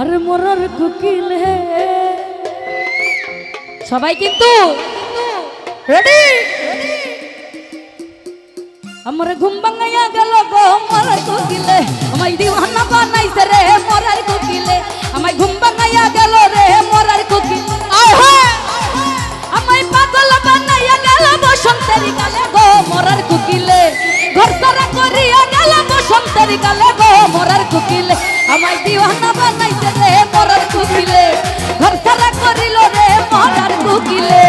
আরে মরার কুকিল হে সবাই কিন্তু রেডি আমার ঘুম ভাঙাইয়া গেল গো মরার কুকিলে আমায় দিওয়ানা বানাইছে রে মরার কুকিলে আমায় ঘুম ভাঙাইয়া গেল রে মরার কুকিল আমায় পাগল বানাইয়া গেল বসন্তের গালে গো মরার কুকিলে ঘর সারা করিয়া গেল বসন্তের গালে গো মরার কুকিলে আমায় দিওয়ানা বানাইছে রে মরার কুকিলে ঘর সারা করিল রে মরার কুকিলে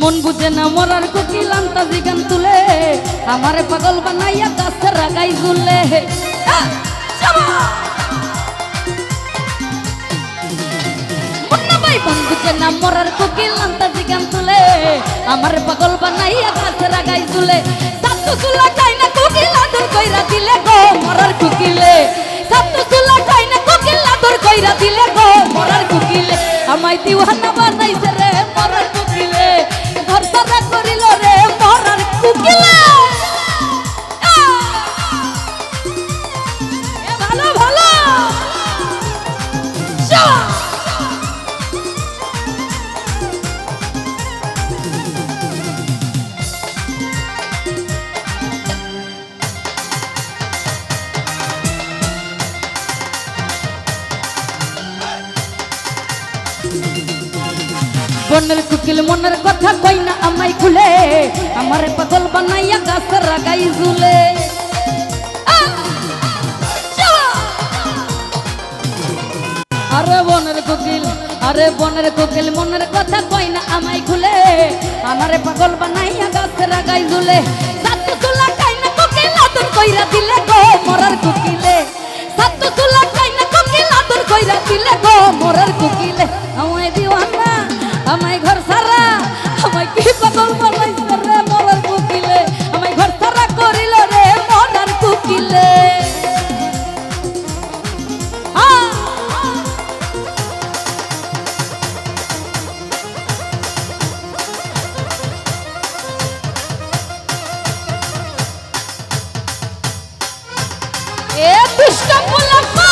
মন বুঝে না মরার কোকিল আন্তাজি গান তুলে আমারে পাগল বানাইয়া গাছে রাগাই ঝুলে মন বুঝে না মরার কোকিল আন্তাজি গান তুলে আমারে পাগল বানাইয়া গাছে রাগাই ঝুলে সাতু চুলা খাই না কোকিল আদর কইরা দিলে গো মরার কোকিলে সাতু চুলা খাই না কোকিল আদর কইরা দিলে গো মরার কোকিলে আমায় দিওয়ানা বানাইছে রে মরার কোকিলে ঘর সারা করিল রে মরার কুকিলে ভালো ভালো বনের কুকিল মনের কথা কই না আমায় খুলে আমারে পাগল বানাইয়া গাছ রাগাই ঝুলে আরে বনের কুকিল মনের কথা কই না আমায় খুলে আমারে পাগল বানাইয়া গাছ রাগাই ঝুলে সাতু চুলা খাই না কোকিল আদর কইরা দিলে গো মরার কুকিলে সাতু চুলা খাই না কোকিল আদর কইরা দিলে গো মরার কুকিলে আমায় দিওয়ানা আমায় ঘর সারা আমায় কি পাগল বানাইছে রে মরার কুকিলে আমায় ঘর সারা করিল রে মরার কুকিলে এ দুষ্ট মুলাফা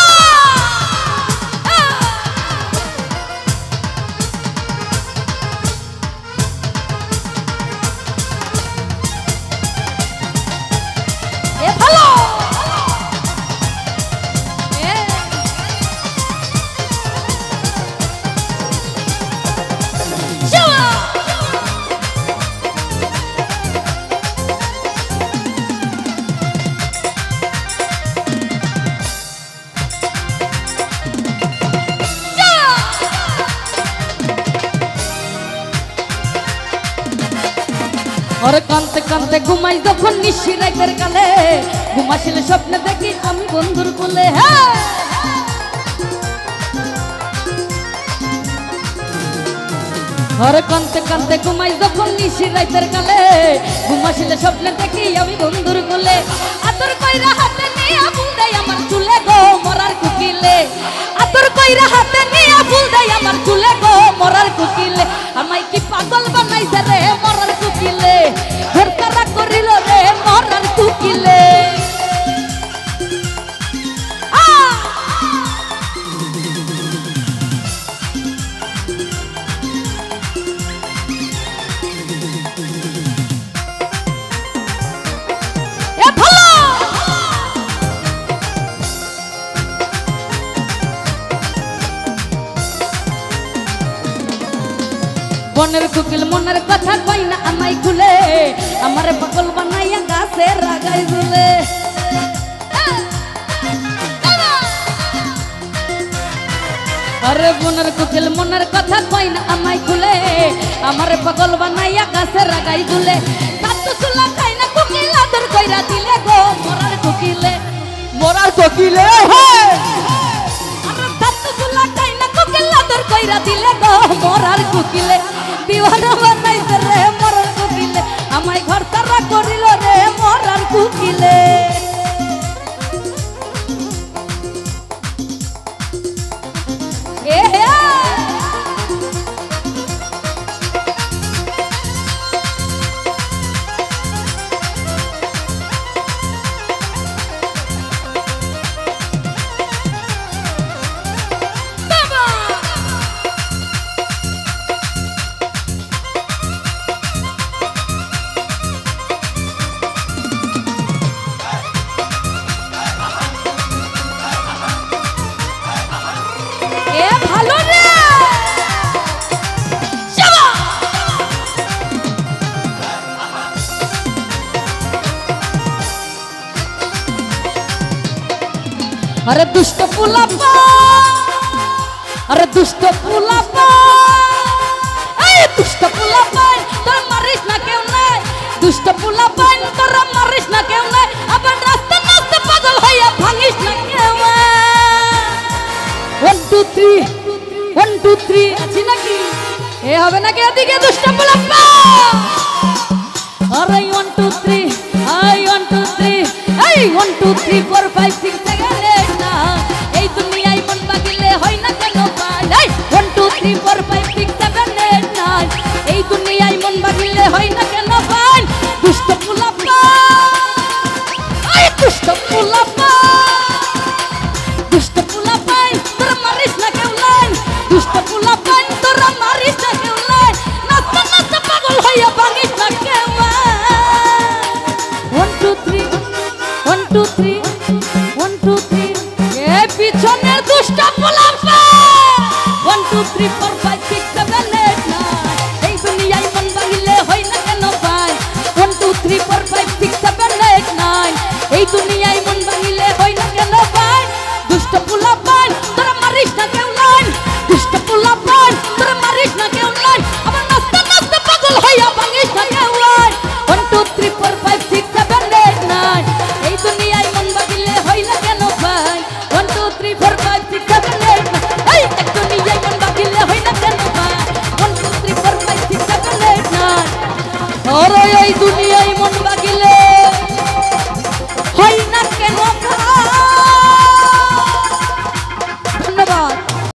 और कांते कांते घुमाई যখন নিশি রাতের কালে ঘুমাইলে স্বপ্নে দেখি আমি বন্ধুর কোলে और कांते कांते घुमाई যখন নিশি রাতের কালে ঘুমাইলে স্বপ্নে দেখি আমি বন্ধুর কোলে আতর কইরা হাতে নিয়া ফুল দেই আমার চুলে গো মরার কুকিলে আতর কইরা হাতে নিয়া ফুল দেই আমার চুলে গো মরার কুকিলে আমায় কি পাগল বানাইছে রে মরার কুকিলে ঘর সারা করিল রে মরার কুকিলে বনের কুকিল মনের কথা কই না আমায় খুলে আমারে পাগল বানাইয়া গাছে রাগাই ঝুলে আরে বনের কুকিল মনের কথা কই না আমায় খুলে আমারে পাগল বানাইয়া গাছে রাগাই ঝুলে সাতু চুলা খাই না কুকিল আদর কইরা দিলে গো মরার কুকিলে আরে সাতু চুলা খাই না কুকিল আদর কইরা দিলে গো মরার কুকিলে দিওয়ানা বানাইছে রে মরার কুকিলে আমায় পোলাপা আরে দুষ্ট পোলাপা এই দুষ্ট পোলাপা তোর মারিস না কেউ নাই দুষ্ট পোলাপা তোর মারিস না কেউ নাই আবার রাস্তা রাস্তা পাগল হইয়া ভাঙিস না কেউ 1 2 3 1 2 3 আছি নাকি এ হবে নাকি এদিকে দুষ্ট পোলাপা আরে 1 2 3 আই 1 2 3 এই 1 2 3 4 5 6 7 8 9 এই দুনিয়ায় মন বাগিলে হয় না কেন পাই এই 1 2 3 4 5 6 7 8 9 এই দুনিয়ায় মন বাগিলে হয় না কেন পাই দুষ্ট পোলাপা এই দুষ্ট পোলাপা দুষ্ট পোলাপা তোর মারিস না কেউ নাই দুষ্ট পোলাপা তোর মারিস না কেউ নাই নাচতে নাচতে পাগল হইয়া ভাঙিস না কেউ 1 2 3 1 2 3 1 2 3 এ পিছনের দুষ্ট পোলাপা 1 2 3 4 5 6 7 8 9 এই দুনিয়ায় মন ভাঙিলে হয় না কেন পাই 1 2 3 4 5 6 7 8 9 এই দুনিয়ায় মন ভাঙিলে হয় না কেন পাই দুষ্ট পোলাপা তোর মারিস না কেউ নাই দুষ্ট পোলাপা তোর মারিস না কেউ নাই আবার নাচতে নাচতে পাগল হইয়া ভাঙিস না কেউ নাই 1 2 3 4 5 6 7 8 9 এই দুনিয়ায় মন ভাঙিলে হয় না কেন পাই 1 2 3 4 5 6 7 8 9 এই এক দুনিয়ায় মন ভাঙিলে হয় না কেন পাই 1 2 3 4 5 6 7 8 9 আর এই দুনিয়ায়